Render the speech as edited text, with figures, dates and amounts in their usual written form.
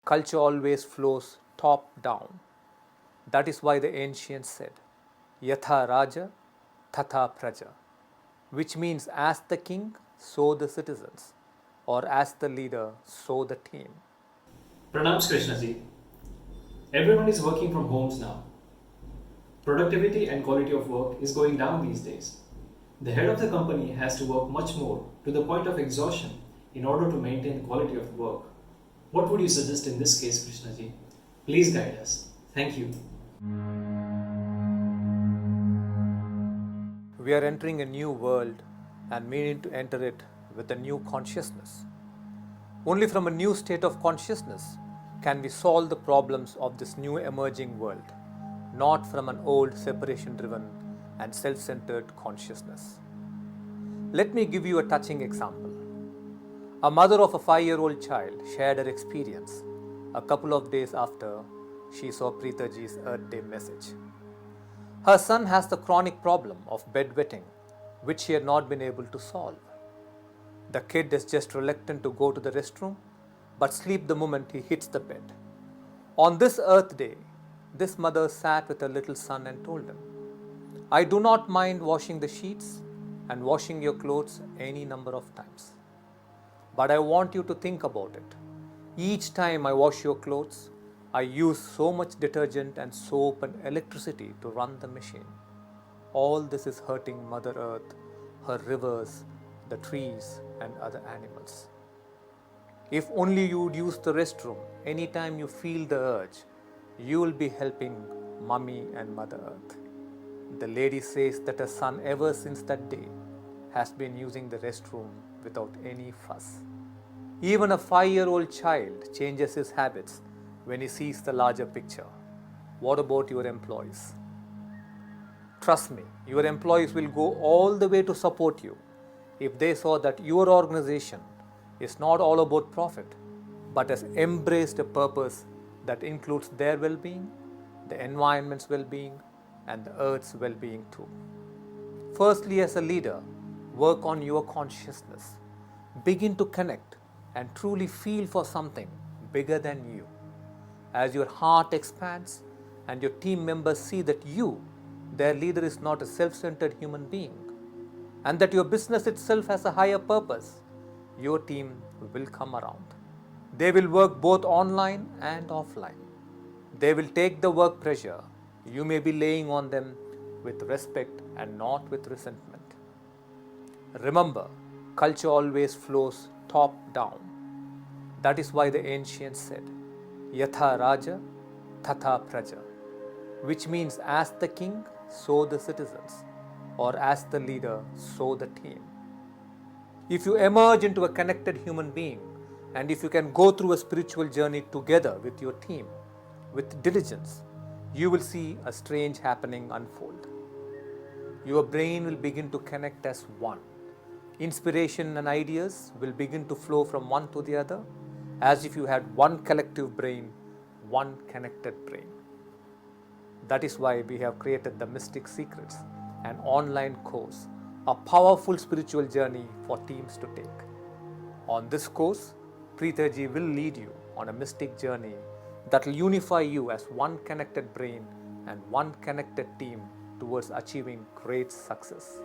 Culture always flows top down. That is why the ancients said, Yatha Raja, Tatha Praja, which means as the king, so the citizens, or as the leader, so the team. Pranams Krishnaji. Everyone is working from homes now. Productivity and quality of work is going down these days. The head of the company has to work much more to the point of exhaustion in order to maintain the quality of work. What would you suggest in this case, Krishnaji? Please guide us. Thank you. We are entering a new world and meaning to enter it with a new consciousness. Only from a new state of consciousness can we solve the problems of this new emerging world, not from an old separation driven and self centered consciousness. Let me give you a touching example. A mother of a 5-year-old child shared her experience a couple of days after she saw Preetaji's Earth Day message. Her son has the chronic problem of bedwetting, which she had not been able to solve. The kid is just reluctant to go to the restroom, but sleep the moment he hits the bed. On this Earth Day, this mother sat with her little son and told him, I do not mind washing the sheets and washing your clothes any number of times. But I want you to think about it. Each time I wash your clothes, I use so much detergent and soap and electricity to run the machine. All this is hurting Mother Earth, her rivers, the trees, and other animals. If only you would use the restroom anytime you feel the urge, you will be helping Mummy and Mother Earth. The lady says that her son, ever since that day, has been using the restroom without any fuss. Even a 5-year-old child changes his habits when he sees the larger picture. What about your employees? Trust me, your employees will go all the way to support you if they saw that your organization is not all about profit, but has embraced a purpose that includes their well being, the environment's well being, and the earth's well being too. Firstly, as a leader, work on your consciousness. Begin to connect and truly feel for something bigger than you. As your heart expands and your team members see that you, their leader, is not a self centered human being, and that your business itself has a higher purpose, your team will come around. They will work both online and offline. They will take the work pressure you may be laying on them with respect and not with resentment. Remember, culture always flows top down. That is why the ancients said, Yatha Raja, Tatha Praja, which means as the king, so the citizens, or as the leader, so the team. If you emerge into a connected human being, and if you can go through a spiritual journey together with your team, with diligence, you will see a strange happening unfold. Your brain will begin to connect as one. Inspiration and ideas will begin to flow from one to the other, as if you had one collective brain, one connected brain. That is why we have created the Mystic Secrets, an online course, a powerful spiritual journey for teams to take. On this course, Preetaji will lead you on a mystic journey that will unify you as one connected brain and one connected team towards achieving great success.